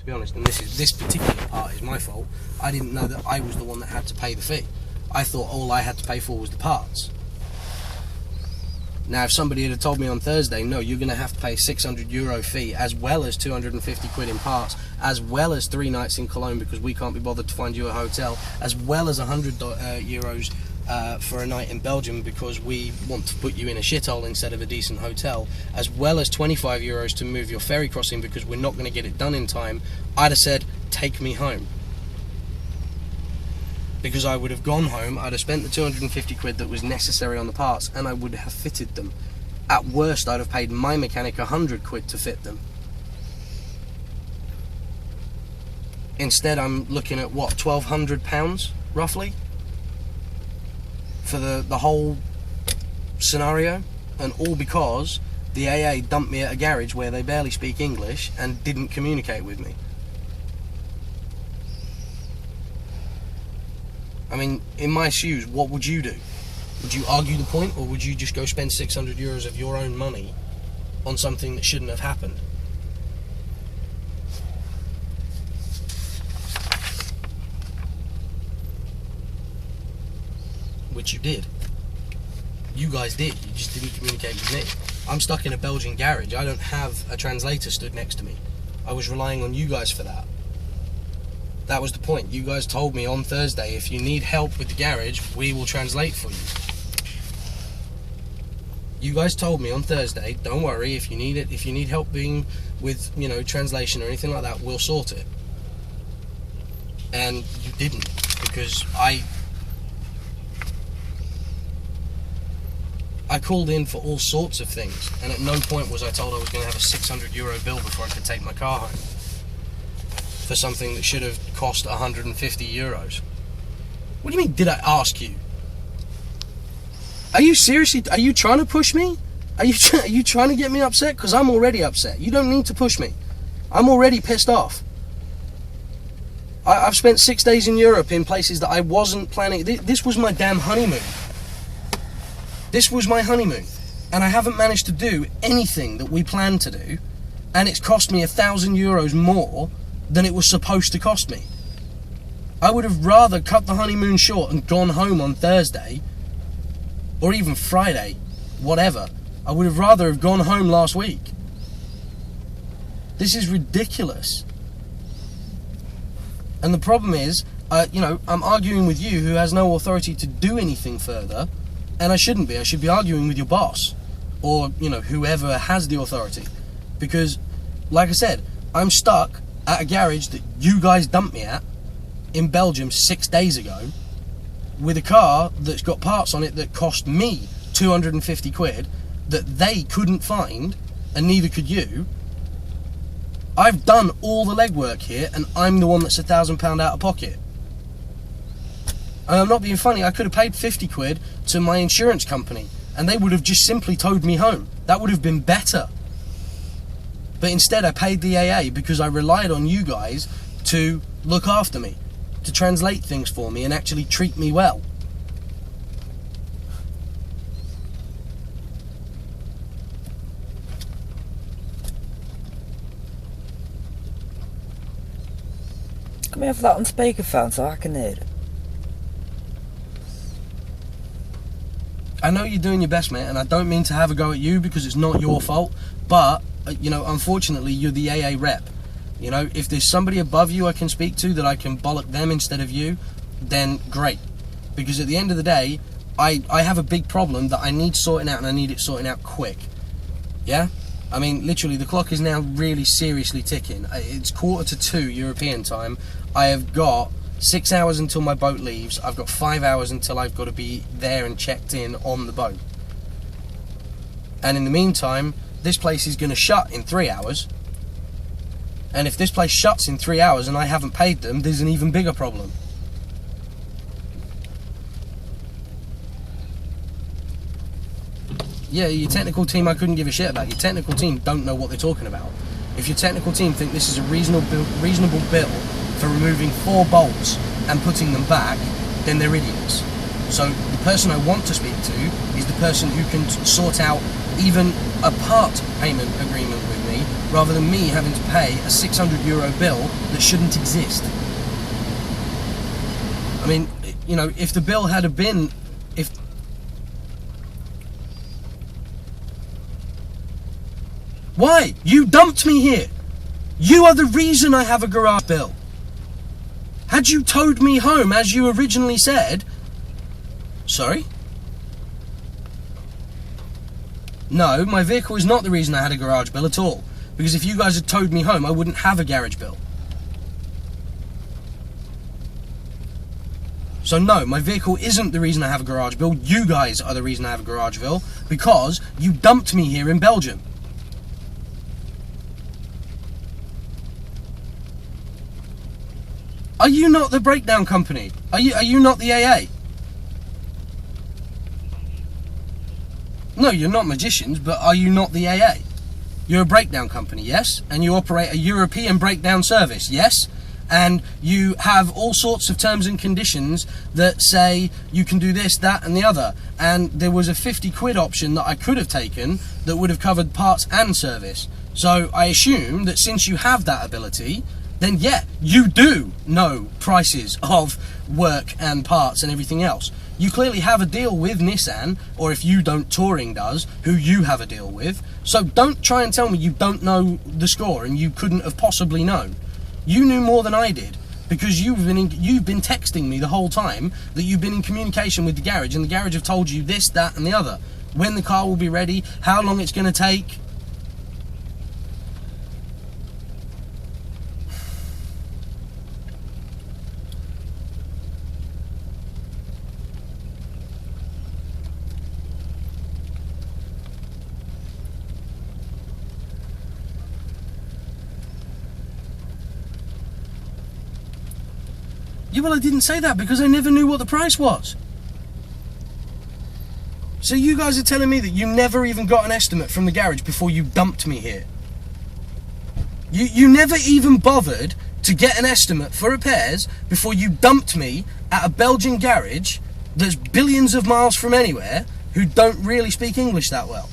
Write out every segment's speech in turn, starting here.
be honest, and this particular part is my fault. I didn't know that I was the one that had to pay the fee. I thought all I had to pay for was the parts. Now, if somebody had told me on Thursday, no, you're going to have to pay €600 fee, as well as 250 quid in parts, as well as 3 nights in Cologne because we can't be bothered to find you a hotel, as well as €100 for a night in Belgium because we want to put you in a shithole instead of a decent hotel, as well as €25 to move your ferry crossing because we're not going to get it done in time, I'd have said, take me home. Because I would have gone home, I'd have spent the 250 quid that was necessary on the parts, and I would have fitted them. At worst, I'd have paid my mechanic 100 quid to fit them. Instead, I'm looking at, what, £1,200, roughly? For the whole scenario, and all because the AA dumped me at a garage where they barely speak English and didn't communicate with me. I mean, in my shoes, what would you do? Would you argue the point, or would you just go spend €600 of your own money on something that shouldn't have happened? Which you did. You guys did. You just didn't communicate with me. I'm stuck in a Belgian garage. I don't have a translator stood next to me. I was relying on you guys for that. That was the point. You guys told me on Thursday, if you need help with the garage, we will translate for you. You guys told me on Thursday, don't worry, if you need help being with, translation or anything like that, we'll sort it. And you didn't, because I called in for all sorts of things, and at no point was I told I was going to have a €600 bill before I could take my car home for something that should have cost €150. What do you mean, did I ask you? Are you trying to push me? Are you trying to get me upset? Because I'm already upset. You don't need to push me. I'm already pissed off. I've spent 6 days in Europe in places that I wasn't planning. This was my damn honeymoon. This was my honeymoon. And I haven't managed to do anything that we planned to do. And it's cost me €1,000 more than it was supposed to cost me. I would have rather cut the honeymoon short and gone home on Thursday, or even Friday, whatever. I would have rather have gone home last week. This is ridiculous. And the problem is, I'm arguing with you who has no authority to do anything further, and I shouldn't be. I should be arguing with your boss, or, whoever has the authority. Because, like I said, I'm stuck at a garage that you guys dumped me at in Belgium 6 days ago with a car that's got parts on it that cost me 250 quid that they couldn't find, and neither could you. I've done all the legwork here, and I'm the one that's £1,000 out of pocket. And I'm not being funny, I could have paid 50 quid to my insurance company and they would have just simply towed me home. That would have been better. But instead I paid the AA because I relied on you guys to look after me, to translate things for me and actually treat me well. Can we have that on speakerphone so I can hear it? I know you're doing your best, mate, and I don't mean to have a go at you because it's not your fault, but, unfortunately, you're the AA rep. If there's somebody above you I can speak to that I can bollock them instead of you, then great. Because at the end of the day, I have a big problem that I need sorting out, and I need it sorting out quick. Yeah? I mean, literally, the clock is now really seriously ticking. It's 1:45 European time. I have got 6 hours until my boat leaves. I've got 5 hours until I've got to be there and checked in on the boat. And in the meantime, this place is going to shut in 3 hours. And if this place shuts in 3 hours and I haven't paid them, there's an even bigger problem. Yeah, your technical team I couldn't give a shit about. Your technical team don't know what they're talking about. If your technical team think this is a reasonable bill for removing 4 bolts and putting them back, then they're idiots. So the person I want to speak to is the person who can sort out even a part payment agreement with me rather than me having to pay a €600 bill that shouldn't exist. I mean, you know, if the bill had been, Why? You dumped me here. You are the reason I have a garage bill. Had you towed me home as you originally said... Sorry? No, my vehicle is not the reason I had a garage bill at all. Because if you guys had towed me home, I wouldn't have a garage bill. So no, my vehicle isn't the reason I have a garage bill. You guys are the reason I have a garage bill. Because you dumped me here in Belgium. Are you not the breakdown company? Are you not the AA? No, you're not magicians, but are you not the AA? You're a breakdown company, yes? And you operate a European breakdown service, yes? And you have all sorts of terms and conditions that say you can do this, that and the other. And there was a 50 quid option that I could have taken that would have covered parts and service. So I assume that since you have that ability, then yeah, you do know prices of work and parts and everything else. You clearly have a deal with Nissan, or if you don't, Touring does, who you have a deal with. So don't try and tell me you don't know the score and you couldn't have possibly known. You knew more than I did, because you've been texting me the whole time that you've been in communication with the garage, and the garage have told you this, that and the other. When the car will be ready, how long it's going to take. Yeah, well, I didn't say that because I never knew what the price was. So you guys are telling me that you never even got an estimate from the garage before you dumped me here. You never even bothered to get an estimate for repairs before you dumped me at a Belgian garage that's billions of miles from anywhere who don't really speak English that well.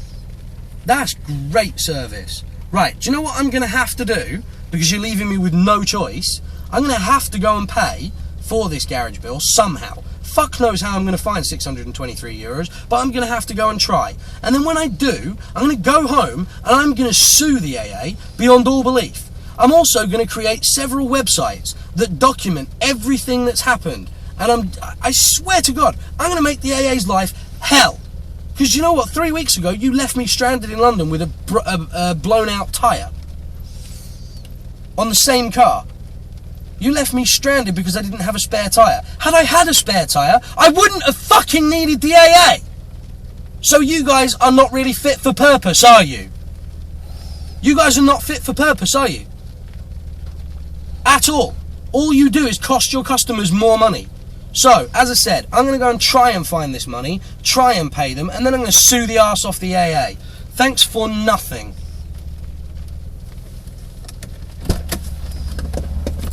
That's great service. Right, do you know what I'm going to have to do? Because you're leaving me with no choice. I'm going to have to go and pay for this garage bill somehow. Fuck knows how I'm going to find €623, but I'm going to have to go and try. And then when I do, I'm going to go home and I'm going to sue the AA beyond all belief. I'm also going to create several websites that document everything that's happened. And I swear to God, I'm going to make the AA's life hell. Because you know what? 3 weeks ago, you left me stranded in London with a blown out tyre. On the same car. You left me stranded because I didn't have a spare tyre. Had I had a spare tyre, I wouldn't have fucking needed the AA. So you guys are not really fit for purpose, are you? You guys are not fit for purpose, are you? At all. All you do is cost your customers more money. So, as I said, I'm going to go and try and find this money, try and pay them, and then I'm going to sue the arse off the AA. Thanks for nothing.